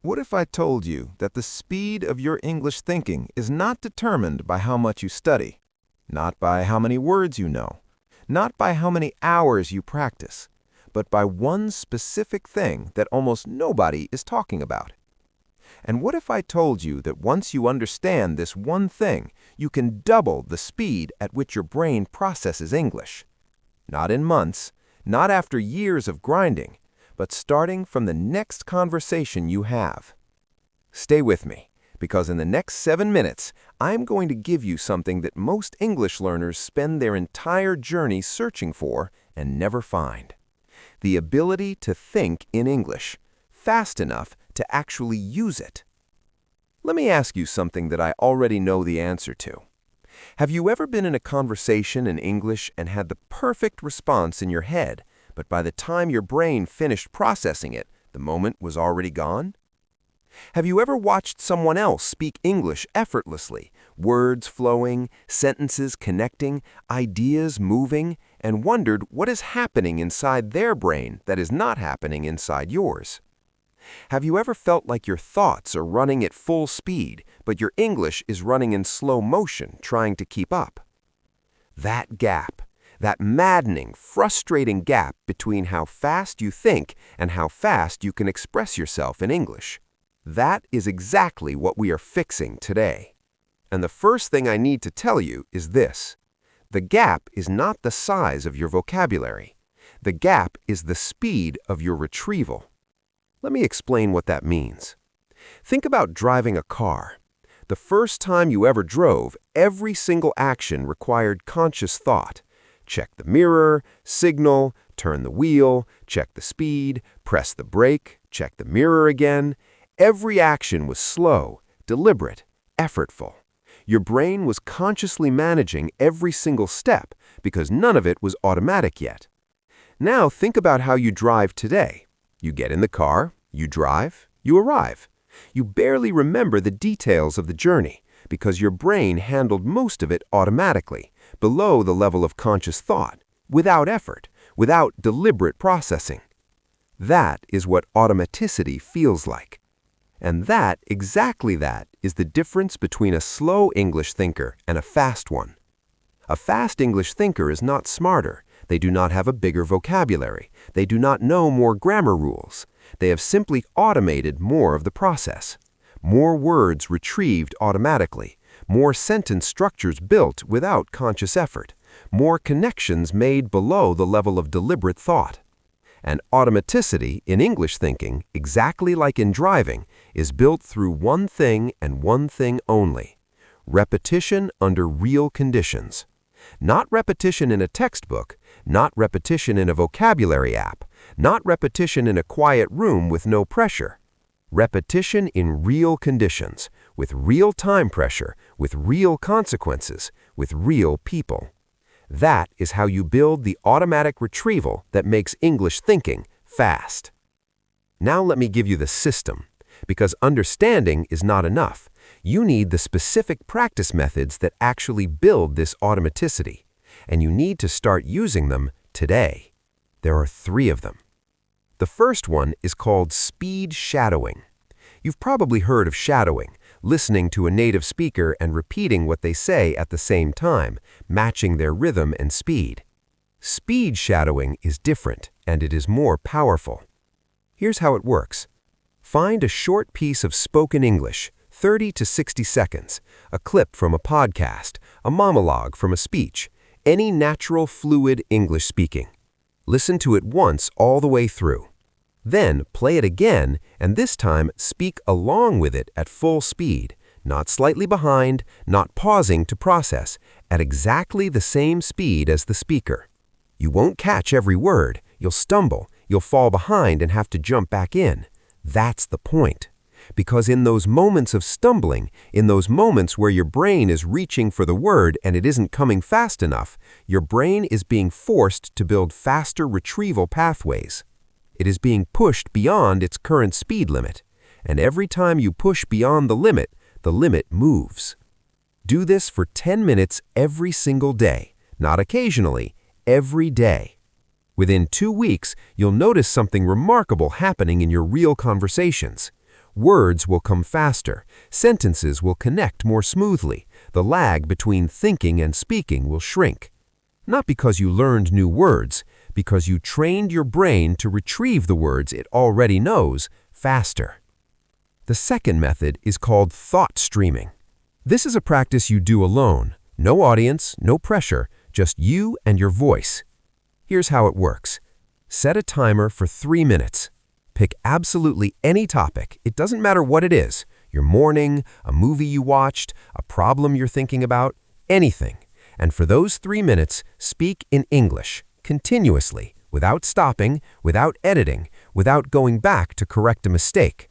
What if I told you that the speed of your English thinking is not determined by how much you study, not by how many words you know, not by how many hours you practice, but by one specific thing that almost nobody is talking about? And what if I told you that once you understand this one thing, you can double the speed at which your brain processes English? Not in months, not after years of grinding, but starting from the next conversation you have. Stay with me, because in the next 7 minutes, I'm going to give you something that most English learners spend their entire journey searching for and never find. The ability to think in English, fast enough to actually use it. Let me ask you something that I already know the answer to. Have you ever been in a conversation in English and had the perfect response in your head, but by the time your brain finished processing it, the moment was already gone? Have you ever watched someone else speak English effortlessly, words flowing, sentences connecting, ideas moving, and wondered what is happening inside their brain that is not happening inside yours? Have you ever felt like your thoughts are running at full speed, but your English is running in slow motion trying to keep up? That gap, that maddening, frustrating gap between how fast you think and how fast you can express yourself in English. That is exactly what we are fixing today. And the first thing I need to tell you is this. The gap is not the size of your vocabulary. The gap is the speed of your retrieval. Let me explain what that means. Think about driving a car. The first time you ever drove, every single action required conscious thought. Check the mirror, signal, turn the wheel, check the speed, press the brake, check the mirror again. Every action was slow, deliberate, effortful. Your brain was consciously managing every single step because none of it was automatic yet. Now think about how you drive today. You get in the car, you drive, you arrive. You barely remember the details of the journey because your brain handled most of it automatically, below the level of conscious thought, without effort, without deliberate processing. That is what automaticity feels like. And exactly that, is the difference between a slow English thinker and a fast one. A fast English thinker is not smarter. They do not have a bigger vocabulary. They do not know more grammar rules. They have simply automated more of the process. More words retrieved automatically. More sentence structures built without conscious effort. More connections made below the level of deliberate thought. And automaticity in English thinking, exactly like in driving, is built through one thing and one thing only: repetition under real conditions. Not repetition in a textbook, not repetition in a vocabulary app, not repetition in a quiet room with no pressure. Repetition in real conditions, with real time pressure, with real consequences, with real people. That is how you build the automatic retrieval that makes English thinking fast. Now let me give you the system, because understanding is not enough. You need the specific practice methods that actually build this automaticity, and you need to start using them today. There are 3 of them. The first one is called speed shadowing. You've probably heard of shadowing, listening to a native speaker and repeating what they say at the same time, matching their rhythm and speed. Speed shadowing is different, and it is more powerful. Here's how it works. Find a short piece of spoken English, 30 to 60 seconds, a clip from a podcast, a monologue from a speech, any natural, fluid English speaking. Listen to it once all the way through. Then play it again, and this time speak along with it at full speed, not slightly behind, not pausing to process, at exactly the same speed as the speaker. You won't catch every word, you'll stumble, you'll fall behind and have to jump back in. That's the point. Because in those moments of stumbling, in those moments where your brain is reaching for the word and it isn't coming fast enough, your brain is being forced to build faster retrieval pathways. It is being pushed beyond its current speed limit, and every time you push beyond the limit moves. Do this for 10 minutes every single day, not occasionally, every day. Within 2 weeks, you'll notice something remarkable happening in your real conversations. Words will come faster, sentences will connect more smoothly, the lag between thinking and speaking will shrink. Not because you learned new words, because you trained your brain to retrieve the words it already knows faster. The second method is called thought streaming. This is a practice you do alone. No audience, no pressure, just you and your voice. Here's how it works. Set a timer for 3 minutes. Pick absolutely any topic. It doesn't matter what it is. Your morning, a movie you watched, a problem you're thinking about, anything. And for those 3 minutes, speak in English, continuously, without stopping, without editing, without going back to correct a mistake.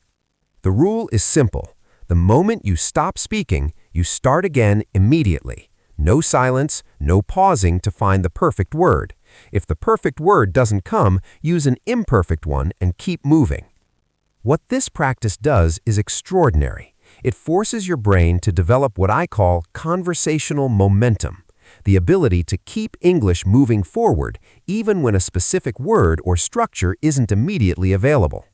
The rule is simple. The moment you stop speaking, you start again immediately. No silence, no pausing to find the perfect word. If the perfect word doesn't come, use an imperfect one and keep moving. What this practice does is extraordinary. It forces your brain to develop what I call conversational momentum, the ability to keep English moving forward even when a specific word or structure isn't immediately available.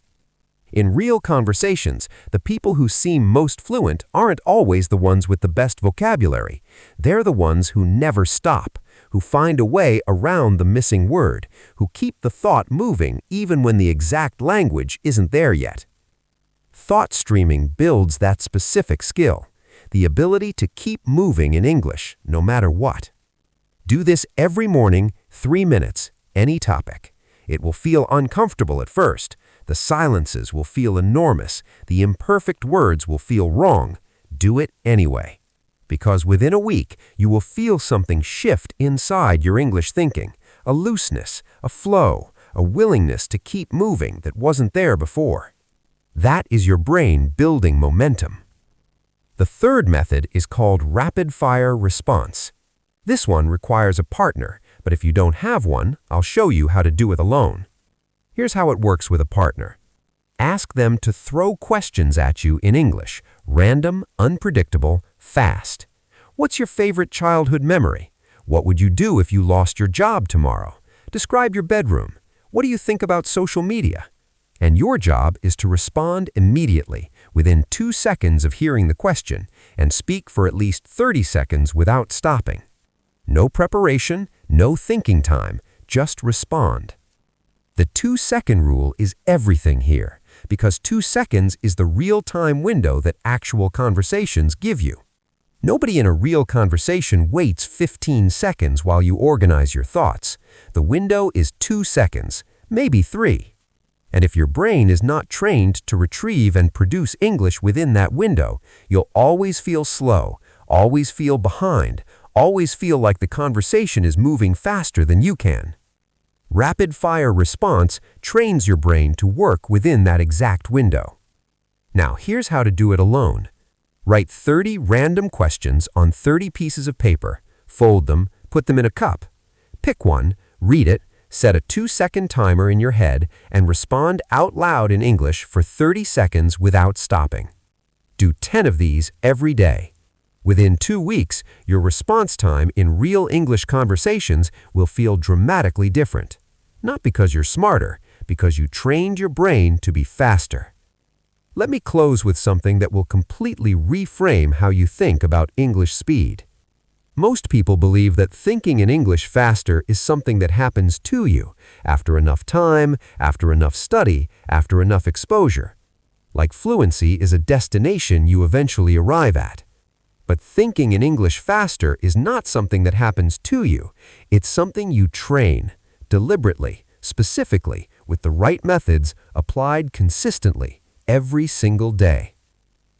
In real conversations, the people who seem most fluent aren't always the ones with the best vocabulary. They're the ones who never stop, who find a way around the missing word, who keep the thought moving even when the exact language isn't there yet. Thought streaming builds that specific skill, the ability to keep moving in English, no matter what. Do this every morning, 3 minutes, any topic. It will feel uncomfortable at first. The silences will feel enormous. The imperfect words will feel wrong. Do it anyway. Because within a week, you will feel something shift inside your English thinking, a looseness, a flow, a willingness to keep moving that wasn't there before. That is your brain building momentum. The third method is called rapid-fire response. This one requires a partner, but if you don't have one, I'll show you how to do it alone. Here's how it works with a partner. Ask them to throw questions at you in English, random, unpredictable, fast. What's your favorite childhood memory? What would you do if you lost your job tomorrow? Describe your bedroom. What do you think about social media? And your job is to respond immediately, within 2 seconds of hearing the question, and speak for at least 30 seconds without stopping. No preparation, no thinking time, just respond. The 2-second rule is everything here, because 2 seconds is the real-time window that actual conversations give you. Nobody in a real conversation waits 15 seconds while you organize your thoughts. The window is 2 seconds, maybe 3. And if your brain is not trained to retrieve and produce English within that window, you'll always feel slow, always feel behind, always feel like the conversation is moving faster than you can. Rapid-fire response trains your brain to work within that exact window. Now, here's how to do it alone. Write 30 random questions on 30 pieces of paper, fold them, put them in a cup. Pick one, read it, set a 2-second timer in your head, and respond out loud in English for 30 seconds without stopping. Do 10 of these every day. Within 2 weeks, your response time in real English conversations will feel dramatically different. Not because you're smarter, because you trained your brain to be faster. Let me close with something that will completely reframe how you think about English speed. Most people believe that thinking in English faster is something that happens to you after enough time, after enough study, after enough exposure. Like fluency is a destination you eventually arrive at. But thinking in English faster is not something that happens to you. It's something you train, deliberately, specifically, with the right methods, applied consistently, every single day.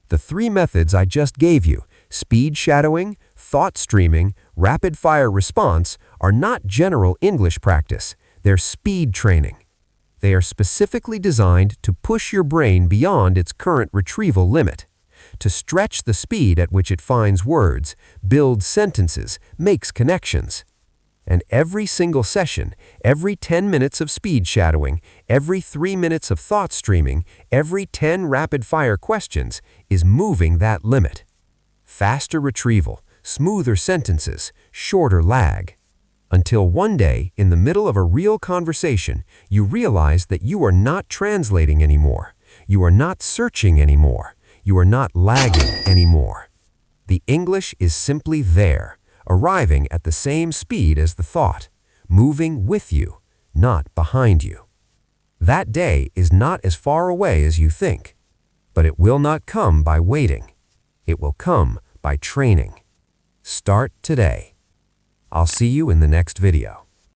The 3 methods I just gave you, speed shadowing, thought streaming, rapid-fire response, are not general English practice. They're speed training. They are specifically designed to push your brain beyond its current retrieval limit, to stretch the speed at which it finds words, builds sentences, makes connections. And every single session, every 10 minutes of speed shadowing, every 3 minutes of thought streaming, every 10 rapid-fire questions is moving that limit. Faster retrieval, smoother sentences, shorter lag. Until one day, in the middle of a real conversation, you realize that you are not translating anymore. You are not searching anymore. You are not lagging anymore. The English is simply there, arriving at the same speed as the thought, moving with you, not behind you. That day is not as far away as you think, but it will not come by waiting. It will come by training. Start today. I'll see you in the next video.